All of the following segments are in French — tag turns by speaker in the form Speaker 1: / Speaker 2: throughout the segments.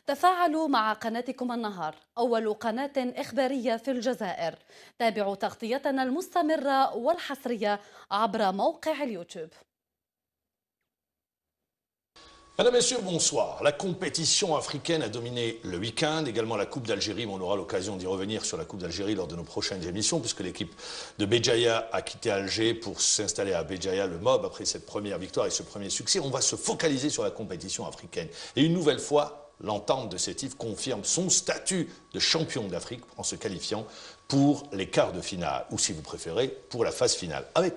Speaker 1: تفاعلوا مع قناتكم النهار، أول قناة إخبارية في الجزائر. تابعوا تغطيتنا المستمرة والحصرية عبر موقع اليوتيوب.
Speaker 2: Mesdames, Messieurs, bonsoir. La compétition africaine a dominé le week-end, également la Coupe d'Algérie, mais on aura l'occasion d'y revenir sur la Coupe d'Algérie lors de nos prochaines émissions, puisque l'équipe de Béjaïa a quitté Alger pour s'installer à Béjaïa, le MOB, après cette première victoire et ce premier succès. On va se focaliser sur la compétition africaine. Et une nouvelle fois, l'entente de Sétif confirme son statut de champion d'Afrique en se qualifiant pour les quarts de finale, ou si vous préférez, pour la phase finale, avec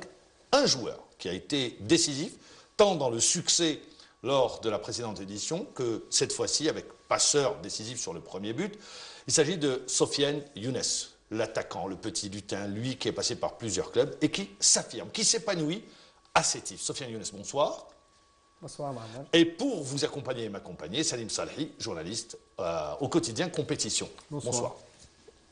Speaker 2: un joueur qui a été décisif, tant dans le succès lors de la précédente édition que cette fois-ci avec passeur décisif sur le premier but. Il s'agit de Sofiane Younes, l'attaquant, le petit lutin, lui qui est passé par plusieurs clubs et qui s'affirme, qui s'épanouit à Sétif. Sofiane Younes, bonsoir.
Speaker 3: Bonsoir, Mohamed.
Speaker 2: Et pour vous accompagner et m'accompagner, Salim Salhi, journaliste au quotidien Compétition. Bonsoir.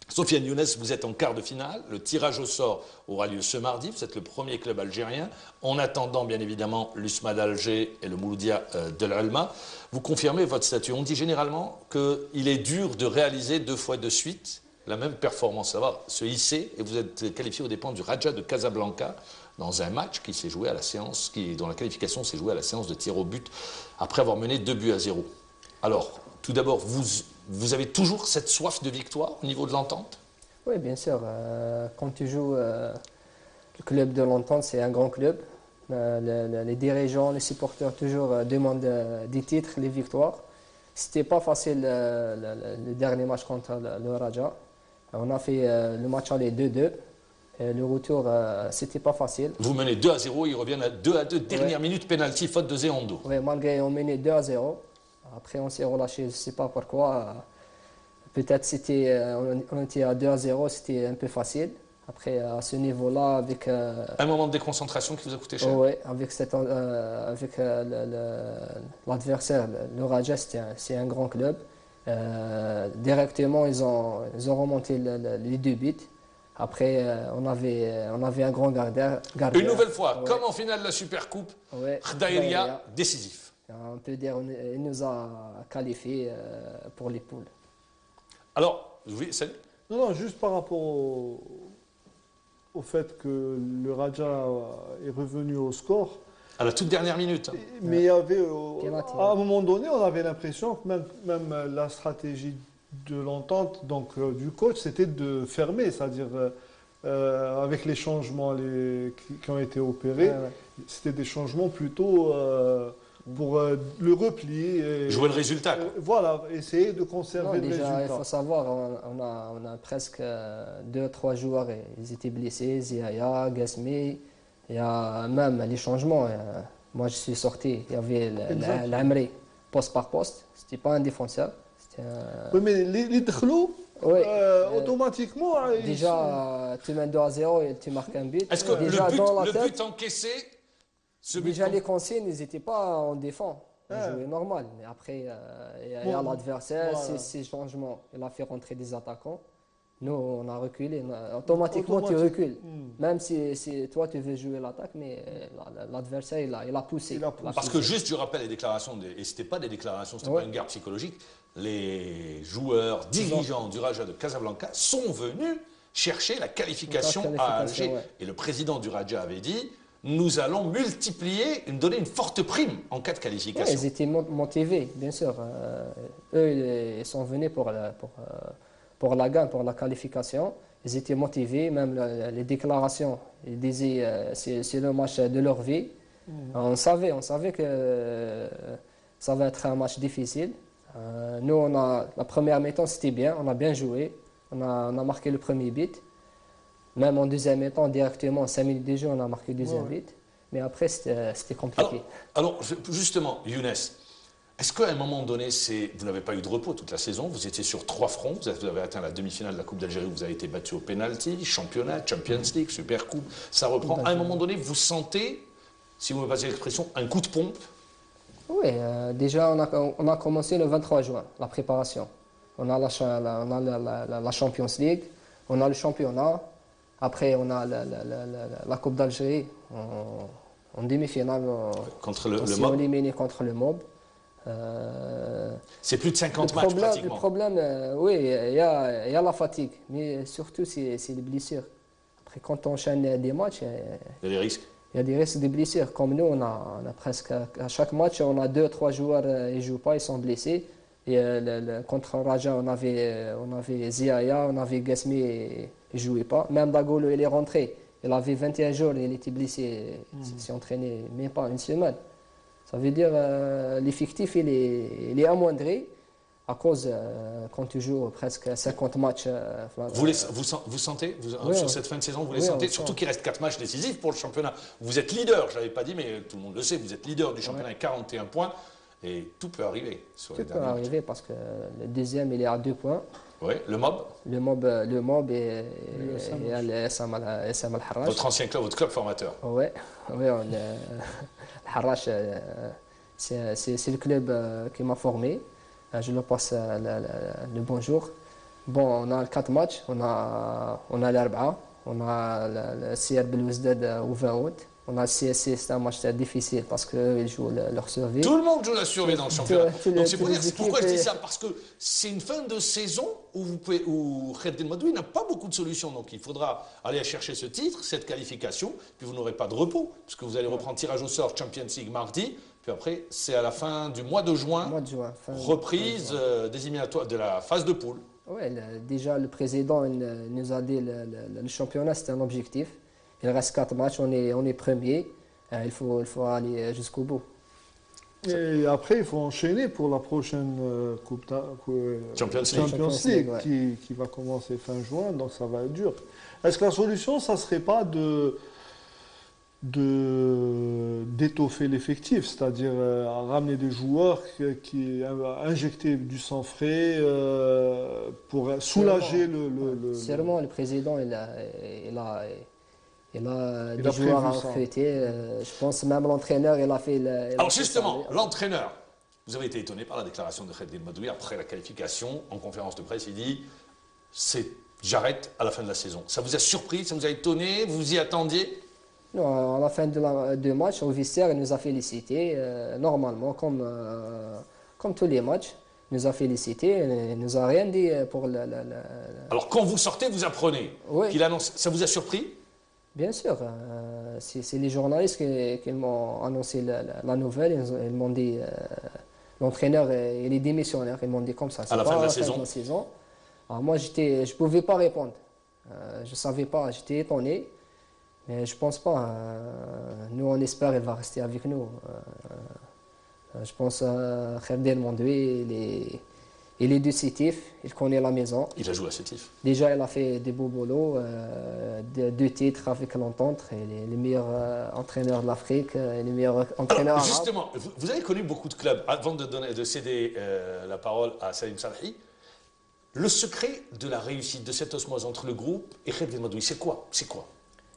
Speaker 2: Sofiane Younes, vous êtes en quart de finale. Le tirage au sort aura lieu ce mardi. Vous êtes le premier club algérien. En attendant, bien évidemment, l'USMA d'Alger et le Mouloudia de l'Alma. Vous confirmez votre statut. On dit généralement qu'il est dur de réaliser 2 fois de suite la même performance. Ça va se hisser. Et vous êtes qualifié aux dépens du Raja de Casablanca dans un match qui s'est joué à la séance, dont la qualification s'est jouée à la séance de tir au but après avoir mené 2-0. Alors, tout d'abord, vous avez toujours cette soif de victoire au niveau de l'entente?
Speaker 3: Oui, bien sûr. Quand tu joues le club de l'entente, c'est un grand club. Les dirigeants, les supporters toujours demandent des titres, les victoires. C'était pas facile le dernier match contre le Raja. On a fait le match aller 2-2. Le retour, c'était pas facile.
Speaker 2: Vous menez 2-0, ils reviennent à 2-2, dernière minute, penalty, faute de Zéando.
Speaker 3: Oui, malgré on menait 2-0. Après, on s'est relâché, je ne sais pas pourquoi. Peut-être on était à 2-0, c'était un peu facile. Après, à ce niveau-là, avec...
Speaker 2: un moment de déconcentration qui vous a coûté cher?
Speaker 3: Oui, avec l'adversaire, le Raja, c'est un grand club. Directement, ils ont remonté les 2 buts. Après, on avait un grand gardien.
Speaker 2: Une nouvelle fois, comme en finale de la Supercoupe, Khdaïria, décisif.
Speaker 3: On peut dire qu'il nous a qualifiés pour les poules.
Speaker 2: Alors, oui, salut.
Speaker 4: Non, juste par rapport au fait que le Raja est revenu au score.
Speaker 2: À la toute dernière minute.
Speaker 4: Mais il y avait, à un moment donné, on avait l'impression que même la stratégie de l'entente, donc du coach, c'était de fermer, c'est-à-dire avec les changements qui ont été opérés, c'était des changements plutôt pour le repli. Et,
Speaker 2: jouer le résultat.
Speaker 4: Voilà, essayer de conserver le résultat.
Speaker 3: Il faut savoir, on a presque 2-3 joueurs, ils étaient blessés, Ziaya, Gasmi, il y a même les changements. Moi, je suis sorti, il y avait l'Amri, poste par poste, c'était pas un défenseur.
Speaker 4: Oui, mais les Dkhlou, automatiquement...
Speaker 3: Déjà, tu mènes 2-0 et tu marques un but.
Speaker 2: Est-ce que
Speaker 3: déjà,
Speaker 2: le but encaissé...
Speaker 3: Déjà, les consignes, ils n'étaient pas en défense. Ils jouaient normal. Mais après, il y a l'adversaire, ces changements. Il a fait rentrer des attaquants. Nous, on a reculé. Automatiquement, tu recules. Même si toi, tu veux jouer l'attaque, mais l'adversaire, il a poussé.
Speaker 2: Parce que juste, je rappelle les déclarations, et ce n'était pas des déclarations, ce n'était pas une guerre psychologique, les joueurs, dirigeants du Raja de Casablanca sont venus chercher la qualification à Alger.
Speaker 3: Ouais.
Speaker 2: Et le président du Raja avait dit... Nous allons donner une forte prime en cas de qualification.
Speaker 3: Ouais, ils étaient motivés, bien sûr. Eux, ils sont venus pour la gagne, pour la qualification. Ils étaient motivés, même les déclarations. Ils disaient c'est le match de leur vie. On savait que ça va être un match difficile. Nous, la première mi-temps, c'était bien. On a bien joué. On a marqué le premier but. Même en deuxième mi-temps, directement, en 5 minutes de jeu, on a marqué le deuxième but. Mais après, c'était compliqué.
Speaker 2: Alors, justement, Younes, est-ce qu'à un moment donné, vous n'avez pas eu de repos toute la saison? Vous étiez sur 3 fronts. Vous avez atteint la demi-finale de la Coupe d'Algérie où vous avez été battu au penalty, championnat, Champions League, Super Coupe. Ça reprend. À un moment donné, vous sentez, si vous me passez l'expression, un coup de pompe?
Speaker 3: Oui, déjà, on a commencé le 23 juin, la préparation. On a la Champions League, on a le championnat. Après, on a la Coupe d'Algérie en demi-finale.
Speaker 2: Contre le
Speaker 3: MOB.
Speaker 2: MOB.
Speaker 3: Éliminé contre le MOB.
Speaker 2: C'est plus de 50 matchs pratiquement.
Speaker 3: Le problème, oui, il y a la fatigue, mais surtout c'est les blessures. Après, quand on enchaîne des matchs,
Speaker 2: il y a des risques.
Speaker 3: Il y a des risques de blessures. Comme nous, on a presque à chaque match, on a 2-3 joueurs, ils ne jouent pas, ils sont blessés. Et contre Raja, on avait Ziaya, on avait Gasmi, il ne jouait pas. Même Dagolo, il est rentré. Il avait 21 jours, il était blessé. Il s'est entraîné même pas une semaine. Ça veut dire l'effectif, il est amoindri à cause, quand tu joues presque 50 matchs.
Speaker 2: Vous sentez, sur cette fin de saison, vous les sentez, surtout qu'il reste 4 matchs décisifs pour le championnat. Vous êtes leader, je ne l'avais pas dit, mais tout le monde le sait, vous êtes leader du championnat avec 41 points. Et tout peut arriver.
Speaker 3: Tout peut arriver parce que le deuxième, il est à 2 points.
Speaker 2: Oui, le MOB.
Speaker 3: Le MOB et le SM Al-Harrach.
Speaker 2: Votre ancien club, votre club formateur.
Speaker 3: Oui, le Harrach, c'est le club qui m'a formé. Je leur passe le bonjour. Bon, on a 4 matchs. On a l'Arba'a. On a le CR Belouizdad au 20 août. On a le CSC, c'est un match difficile parce qu'ils jouent leur survie.
Speaker 2: Tout le monde joue la survie dans le championnat. Donc c'est pour dire, pourquoi je dis ça? Parce que c'est une fin de saison où Khaled El Madoui n'a pas beaucoup de solutions. Donc il faudra aller chercher ce titre, cette qualification, puis vous n'aurez pas de repos, parce que vous allez reprendre tirage au sort Champions League mardi, puis après c'est à la fin du mois de juin, reprise des éliminatoires de la phase de poule.
Speaker 3: Oui, déjà le président nous a dit le championnat c'est un objectif. Il reste 4 matchs, on est premier. Il faut aller jusqu'au bout.
Speaker 4: Et après, il faut enchaîner pour la prochaine
Speaker 2: Champions
Speaker 4: League qui va commencer fin juin, donc ça va être dur. Est-ce que la solution, ça ne serait pas d'étoffer l'effectif, c'est-à-dire ramener des joueurs, injecter du sang frais pour soulager le...
Speaker 3: Sûrement, le président, il a des joueurs à recruter. Je pense même l'entraîneur, il a fait...
Speaker 2: Alors justement, l'entraîneur, vous avez été étonné par la déclaration de Khaled El Madoui après la qualification. En conférence de presse, il dit « j'arrête à la fin de la saison ». Ça vous a surpris, ça vous a étonné, vous vous y attendiez?
Speaker 3: Non, à la fin de match, au vestiaire, il nous a félicité, normalement, comme tous les matchs. Il nous a félicité, il nous a rien dit pour
Speaker 2: Alors quand vous sortez, vous apprenez qu'il annonce. Ça vous a surpris?
Speaker 3: Bien sûr, c'est les journalistes qui m'ont annoncé la nouvelle. Ils m'ont dit, l'entraîneur il est démissionnaire, ils m'ont dit comme ça.
Speaker 2: À la fin de la saison.
Speaker 3: Alors moi, je ne pouvais pas répondre. Je ne savais pas, j'étais étonné. Mais je ne pense pas. Nous, on espère qu'il va rester avec nous. Je pense à Khaled El Madoui, il est du Sétif, il connaît la maison.
Speaker 2: Il a joué à Sétif.
Speaker 3: Déjà, il a fait des beaux boulots, 2 titres avec l'Entente. Il est le meilleur entraîneur de l'Afrique, le meilleur entraîneur arabe.
Speaker 2: Justement, vous avez connu beaucoup de clubs. Avant de céder la parole à Salim Salhi, le secret de la réussite de cette osmose entre le groupe et Khaled El Madoui, c'est quoi?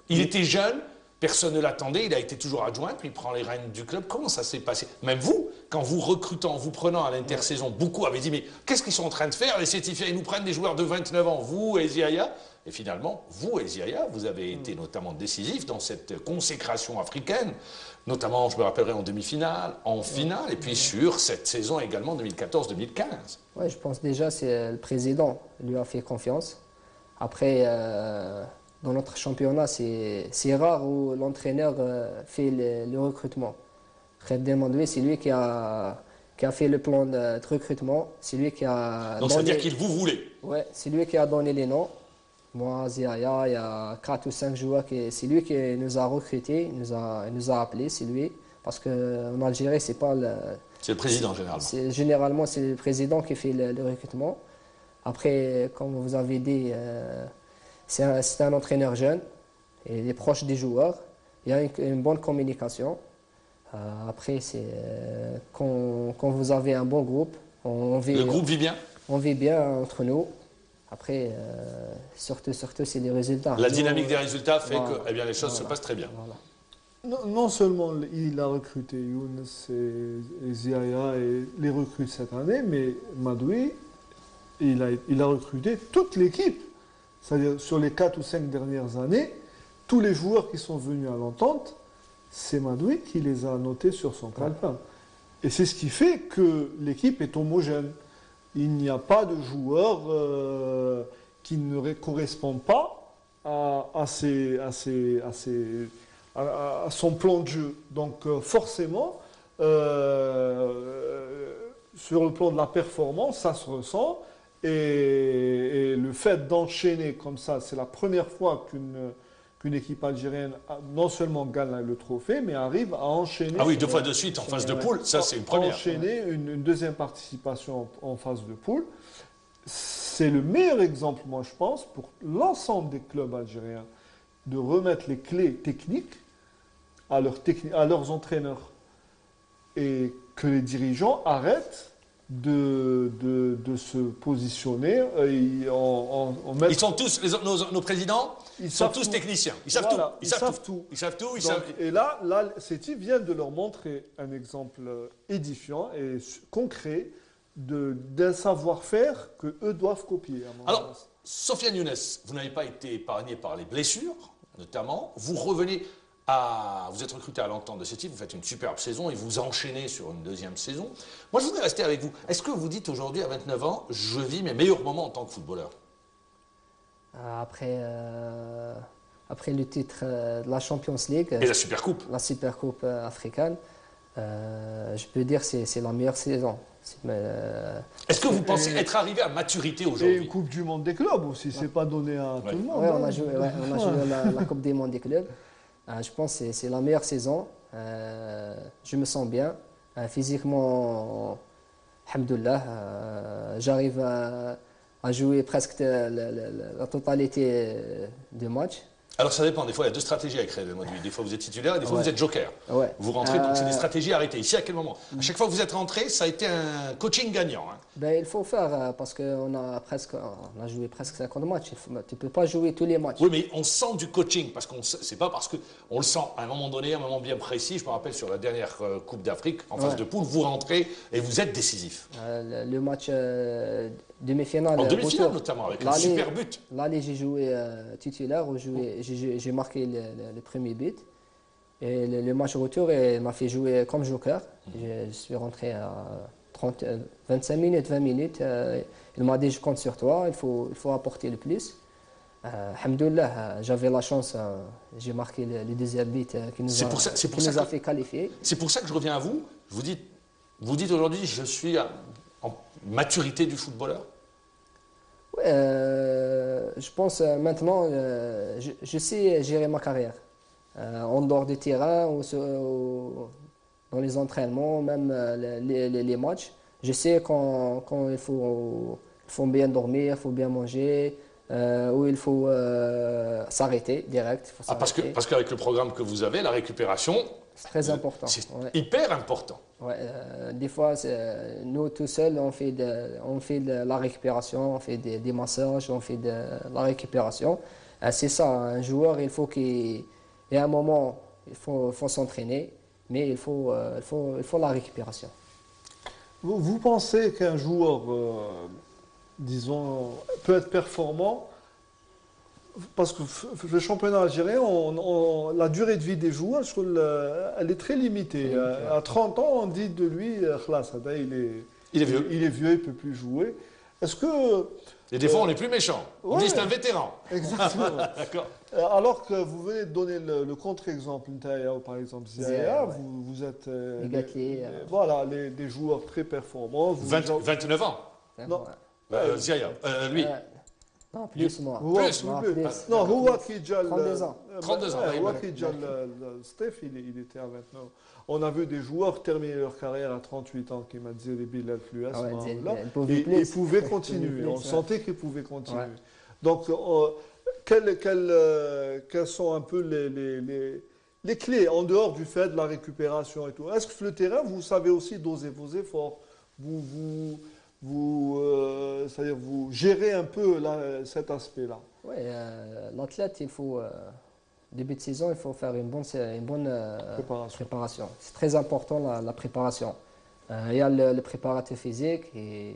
Speaker 2: Il était jeune, personne ne l'attendait, il a été toujours adjoint, puis il prend les rênes du club. Comment ça s'est passé? Même vous, quand vous recrutant, vous prenant à l'intersaison, beaucoup avaient dit, mais qu'est-ce qu'ils sont en train de faire? Les Sétifiens, ils nous prennent des joueurs de 29 ans, vous et Ziaya. Et finalement, vous et Ziaya, vous avez été notamment décisifs dans cette consécration africaine, notamment, je me rappellerai, en demi-finale, en finale, et puis sur cette saison également 2014-2015.
Speaker 3: Oui, je pense déjà c'est le président lui a fait confiance. Après... dans notre championnat, c'est rare où l'entraîneur fait le recrutement. Khaled El Madoui, c'est lui qui a fait le plan de recrutement. C'est lui qui a...
Speaker 2: Donc ça veut dire qu'il vous voulait?
Speaker 3: Oui, c'est lui qui a donné les noms. Moi, Ziaya, il y a 4 ou 5 joueurs. C'est lui qui nous a recrutés, il nous a appelés, c'est lui. Parce qu'en Algérie, c'est pas le...
Speaker 2: C'est le président, généralement.
Speaker 3: Généralement, c'est le président qui fait le recrutement. Après, comme vous avez dit... c'est un entraîneur jeune, il est proche des joueurs, il y a une bonne communication. Après, quand vous avez un bon groupe,
Speaker 2: le groupe vit bien?
Speaker 3: On vit bien entre nous. Après, surtout c'est les résultats.
Speaker 2: La dynamique des résultats fait que les choses se passent très bien.
Speaker 4: Voilà. Non seulement il a recruté Younes et Ziaya et les recrute cette année, mais Madoui, il a recruté toute l'équipe. C'est-à-dire, sur les 4 ou 5 dernières années, tous les joueurs qui sont venus à l'Entente, c'est Madoui qui les a notés sur son calepin. Et c'est ce qui fait que l'équipe est homogène. Il n'y a pas de joueurs qui ne correspondent pas à son plan de jeu. Donc forcément, sur le plan de la performance, ça se ressent. Et le fait d'enchaîner comme ça, c'est la première fois qu'une équipe algérienne non seulement gagne le trophée, mais arrive à enchaîner.
Speaker 2: Ah oui, 2 fois de suite en phase de poule, ça c'est une première.
Speaker 4: Enchaîner une deuxième participation en phase de poule. C'est le meilleur exemple, moi je pense, pour l'ensemble des clubs algériens, de remettre les clés techniques à leurs entraîneurs. Et que les dirigeants arrêtent de se positionner
Speaker 2: Ils sont tous, nos présidents, ils sont tous techniciens. Ils savent tout. Ils savent tout. Ils savent tout.
Speaker 4: Et là Sétif vient de leur montrer un exemple édifiant et concret d'un savoir-faire qu'eux doivent copier.
Speaker 2: Alors, Sofiane Younes, vous n'avez pas été épargné par les blessures, notamment. Vous revenez vous êtes recruté à l'entente de Sétif, vous faites une superbe saison et vous enchaînez sur une deuxième saison. Moi, je voudrais rester avec vous. Est-ce que vous dites aujourd'hui, à 29 ans, je vis mes meilleurs moments en tant que footballeur?
Speaker 3: Après le titre de la Champions League
Speaker 2: et la Supercoupe
Speaker 3: africaine, je peux dire que c'est la meilleure saison.
Speaker 2: Est-ce que vous pensez être arrivé à maturité aujourd'hui?
Speaker 4: Et une Coupe du Monde des clubs aussi, c'est pas donné à tout le monde.
Speaker 3: Oui, on a joué la Coupe du Monde des clubs. Je pense que c'est la meilleure saison. Je me sens bien. Physiquement, alhamdoulilah, j'arrive à jouer presque la totalité des matchs.
Speaker 2: Alors ça dépend, des fois il y a 2 stratégies à créer. Des fois vous êtes titulaire et des fois vous êtes joker.
Speaker 3: Ouais.
Speaker 2: Vous rentrez, donc c'est des stratégies arrêtées. Ici, à quel moment? À chaque fois que vous êtes rentré, ça a été un coaching gagnant. Hein.
Speaker 3: Il faut faire, parce qu'on a joué presque 50 matchs. Tu ne peux pas jouer tous les matchs.
Speaker 2: Oui, mais on sent du coaching, parce qu'on c'est pas parce qu'on le sent à un moment donné, à un moment bien précis. Je me rappelle sur la dernière Coupe d'Afrique, en phase de poule, vous rentrez et vous êtes décisif.
Speaker 3: Le match demi-finale.
Speaker 2: En demi-finale notamment, avec un super but.
Speaker 3: Là, j'ai joué titulaire, j'ai marqué le premier but. Et le match retour, il m'a fait jouer comme joker. Je suis rentré à 25 minutes, 20 minutes. Il m'a dit, je compte sur toi, il faut apporter le plus. Alhamdoulilah, j'avais la chance, j'ai marqué le deuxième but qui nous a fait qualifier.
Speaker 2: C'est pour ça que je reviens à vous. Vous dites aujourd'hui, je suis en maturité du footballeur?
Speaker 3: Oui, je pense maintenant, je sais gérer ma carrière. En dehors du terrain, dans les entraînements, même les matchs. Je sais quand il faut bien dormir, il faut bien manger, où il faut s'arrêter direct.
Speaker 2: Parce qu'avec le programme que vous avez, la récupération,
Speaker 3: c'est très important.
Speaker 2: C'est hyper important.
Speaker 3: Ouais, des fois, nous tout seuls, on fait de la récupération, on fait des massages, on fait de la récupération. C'est ça, un joueur, il faut qu'il y ait un moment, il faut s'entraîner, mais il faut la récupération.
Speaker 4: Vous pensez qu'un joueur, disons, peut être performant? Parce que le championnat algérien, la durée de vie des joueurs, je trouve, elle est très limitée. À 30 ans, on dit de lui, il est vieux, il ne peut plus jouer. Est-ce que...
Speaker 2: Et des fois, on est plus méchant. On dit c'est un vétéran.
Speaker 4: Exactement.
Speaker 2: D'accord.
Speaker 4: Alors que vous venez de donner le contre-exemple, par exemple, Zia, vous êtes... voilà, des joueurs très performants.
Speaker 2: 29 ans.
Speaker 4: Non.
Speaker 2: Zia, lui.
Speaker 3: Non, plus moi.
Speaker 4: Non, Houwa Kidjal.
Speaker 3: 32 ans.
Speaker 2: 32 ans.
Speaker 4: Houwa Kidjal, Steph, il était à 29 ans. On a vu des joueurs terminer leur carrière à 38 ans, qui m'a dit Bilal Fluas. Ils pouvaient continuer. On sentait qu'ils pouvaient continuer. Donc, quelles sont un peu les clés, en dehors du fait de la récupération et tout? Est-ce que sur le terrain, vous savez aussi doser vos efforts? C'est-à-dire vous gérez un peu cet aspect-là.
Speaker 3: Oui, l'athlète, il faut, début de saison, il faut faire une bonne préparation. C'est très important la préparation. Il y a le préparateur physique et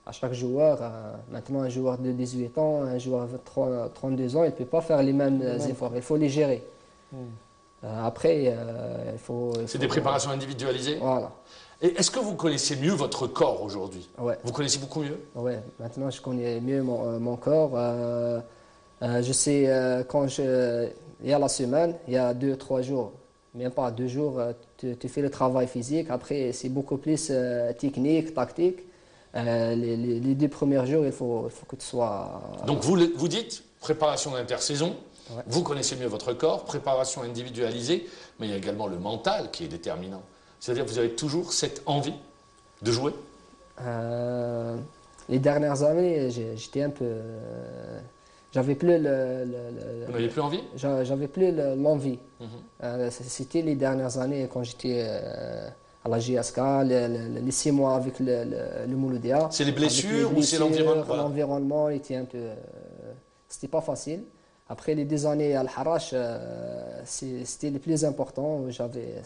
Speaker 3: à chaque joueur, maintenant un joueur de 18 ans, un joueur de 32 ans, il ne peut pas faire les mêmes efforts, il faut les gérer. Après, il faut...
Speaker 2: C'est des préparations individualisées?
Speaker 3: Voilà.
Speaker 2: Et est-ce que vous connaissez mieux votre corps aujourd'hui?
Speaker 3: Ouais.
Speaker 2: Vous connaissez beaucoup mieux?
Speaker 3: Oui, maintenant je connais mieux mon corps. Je sais il y a la semaine, il y a 2-3 jours, même pas 2 jours, tu fais le travail physique. Après, c'est beaucoup plus technique, tactique. Les 2 premiers jours, il faut que tu sois...
Speaker 2: Donc vous dites préparation d'intersaison,
Speaker 3: Ouais.
Speaker 2: vous connaissez mieux votre corps, préparation individualisée, mais il y a également le mental qui est déterminant. C'est-à-dire que vous avez toujours cette envie de jouer?
Speaker 3: Les dernières années, j'étais un peu... j'avais plus
Speaker 2: Vous n'aviez plus envie?
Speaker 3: J'avais plus l'envie.
Speaker 2: Mhm.
Speaker 3: C'était les dernières années quand j'étais à la JSK, les 6 mois avec le Mouloudia.
Speaker 2: C'est les blessures
Speaker 3: Avec
Speaker 2: ou c'est l'environnement? Voilà.
Speaker 3: L'environnement était un peu... c'était pas facile. Après les 2 années à Al-Harash, c'était le plus important. J'avais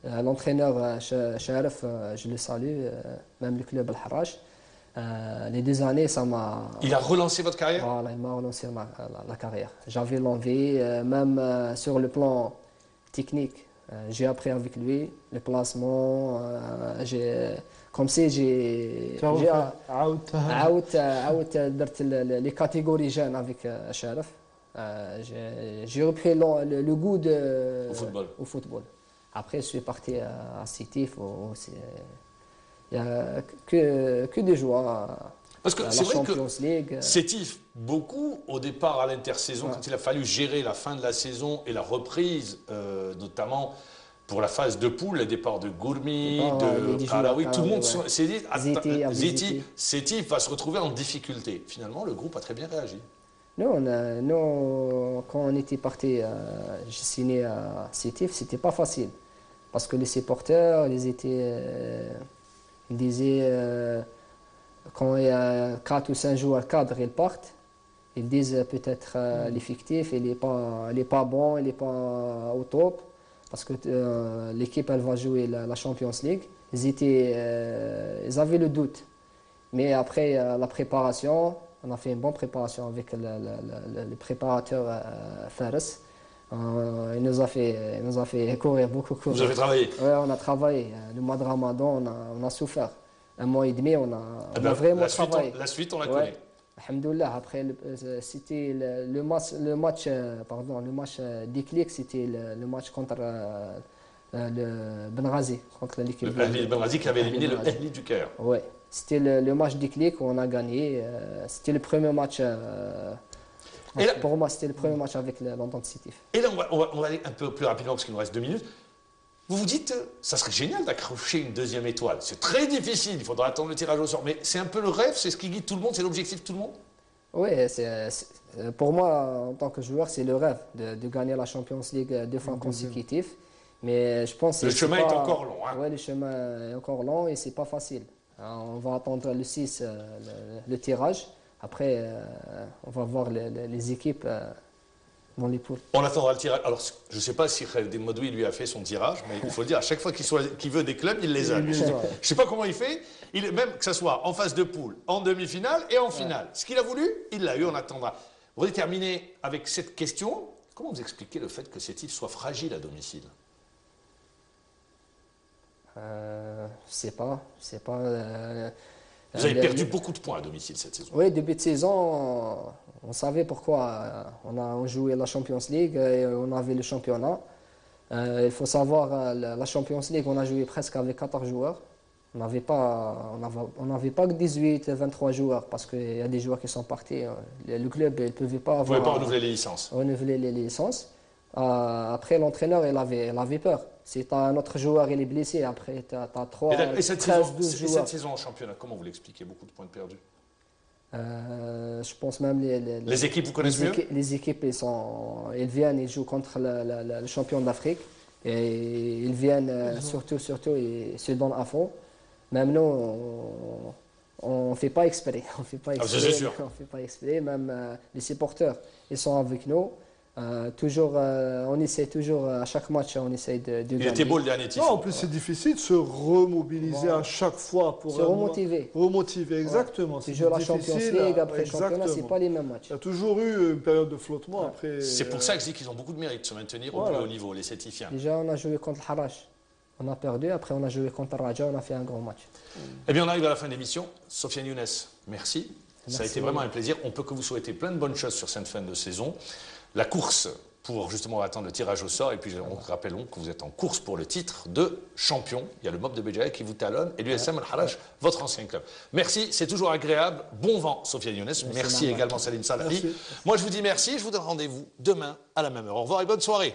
Speaker 3: l'entraîneur Sharif, je le salue, même le club Al-Harash. Les 2 années, ça m'a...
Speaker 2: Il a relancé votre carrière?
Speaker 3: Voilà, il m'a relancé la carrière. J'avais l'envie, même sur le plan technique. J'ai appris avec lui, le placement. Comme si j'ai درت les catégories jeunes avec Sharif. J'ai repris le goût au football. Après, je suis parti à Sétif. Il n'y a que des joie.
Speaker 2: Parce que c'est vrai
Speaker 3: Champions League.
Speaker 2: que Sétif, beaucoup au départ à l'intersaison, quand il a fallu gérer la fin de la saison et la reprise, notamment pour la phase de poule, les départs de Gourmi, de Karaoui, tout le monde s'est dit Sétif va se retrouver en difficulté. Finalement, le groupe a très bien réagi.
Speaker 3: Nous, quand on était parti, j'ai signé à Sétif, c'était pas facile. Parce que les supporters, ils disaient, quand il y a 4 ou 5 joueurs cadres, ils partent. Ils disent peut-être l'effectif, il n'est pas bon, il n'est pas au top. Parce que l'équipe, elle va jouer la Champions League. Ils avaient le doute. Mais après la préparation, on a fait une bonne préparation avec le préparateur Fares. Il nous a fait courir beaucoup.
Speaker 2: Vous avez travaillé?
Speaker 3: Oui, on a travaillé. Le mois de Ramadan, on a souffert. 1 mois et demi, on a vraiment travaillé.
Speaker 2: La suite, on la connaît.
Speaker 3: Alhamdoulilah. Après, c'était le match déclic, c'était le match contre le Benghazi, contre l'équipe.
Speaker 2: Le Benghazi qui avait éliminé le Ahli du Caire.
Speaker 3: Oui, c'était le match déclic où on a gagné. C'était le premier match. Pour moi, c'était le premier match avec l'Entente Sétif.
Speaker 2: Et là, on va aller un peu plus rapidement parce qu'il nous reste 2 minutes. Vous vous dites, ça serait génial d'accrocher une 2e étoile. C'est très difficile, il faudra attendre le tirage au sort. Mais c'est un peu le rêve, c'est ce qui guide tout le monde, c'est l'objectif de tout le monde?
Speaker 3: Oui, pour moi, en tant que joueur, c'est le rêve de gagner la Champions League 2 fois consécutifs. Mais je pense que
Speaker 2: le chemin est encore long.
Speaker 3: Oui, le chemin est encore long et c'est pas facile. On va attendre le 6, le tirage. Après, on va voir les équipes dans les poules.
Speaker 2: On attendra le tirage. Alors, je ne sais pas si Khaled Modoui lui a fait son tirage, mais il faut le dire, à chaque fois qu'il veut des clubs, il les a. Je ne sais pas comment il fait, même que ce soit en phase de poule, en demi-finale et en finale. Ce qu'il a voulu, il l'a eu, on attendra. On va terminer avec cette question. Comment vous expliquez le fait que Sétif soit fragile à domicile?
Speaker 3: Je sais pas.
Speaker 2: Vous avez perdu beaucoup de points à domicile cette saison.
Speaker 3: Oui, début de saison, on savait pourquoi on a joué la Champions League et on avait le championnat. Il faut savoir, la Champions League, on a joué presque avec 14 joueurs. On n'avait pas que 18, 23 joueurs parce qu'il y a des joueurs qui sont partis. Le club ne pouvait pas
Speaker 2: renouveler les licences.
Speaker 3: Renouveler les licences. Après, l'entraîneur, il avait peur. Si tu as un autre joueur, il est blessé, après tu as 3, 13, 12 joueurs.
Speaker 2: Et cette saison en championnat, comment vous l'expliquez? Beaucoup de points perdus.
Speaker 3: Je pense même
Speaker 2: les équipes, vous connaissez mieux?
Speaker 3: Les équipes, ils viennent, ils jouent contre le champion d'Afrique. Et ils viennent surtout, ils se donnent à fond. Même nous, on ne fait pas exprès. On fait pas exprès.
Speaker 2: C'est sûr.
Speaker 3: On fait pas exprès. Même les supporters, ils sont avec nous. Toujours, on essaie toujours, à chaque match, on essaie de gagner.
Speaker 2: Il était beau le dernier tifo.
Speaker 4: En plus, c'est difficile de se remobiliser à chaque fois pour
Speaker 3: se remotiver.
Speaker 4: Remotiver, exactement.
Speaker 3: Tu joues la Champions League, après championnat, ce n'est pas les mêmes matchs.
Speaker 4: Il y a toujours eu une période de flottement. Après.
Speaker 2: C'est pour ça que je dis qu'ils ont beaucoup de mérite de se maintenir au plus haut niveau, les Sétifiens.
Speaker 3: Déjà, on a joué contre le Harash. On a perdu, après on a joué contre le Raja, on a fait un grand match.
Speaker 2: Eh bien, on arrive à la fin de l'émission. Sofiane Younes, merci. Ça a été vraiment un plaisir. On peut que vous souhaiter plein de bonnes choses sur cette fin de saison. La course pour justement attendre le tirage au sort. Et puis, on rappellons que vous êtes en course pour le titre de champion. Il y a le Mob de Béjaïa qui vous talonne et l'USM Al-Harrach, votre ancien club. Merci, c'est toujours agréable. Bon vent, Sofiane Younes. Merci également, Salim Salahi. Moi, je vous dis merci. Je vous donne rendez-vous demain à la même heure. Au revoir et bonne soirée.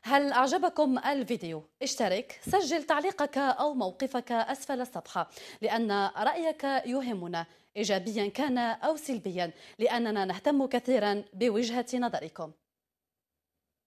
Speaker 1: هل أعجبكم الفيديو؟ اشترك، سجل تعليقك أو موقفك أسفل الصفحة لأن رأيك يهمنا إيجابيا كان أو سلبيا لأننا نهتم كثيرا بوجهة نظركم.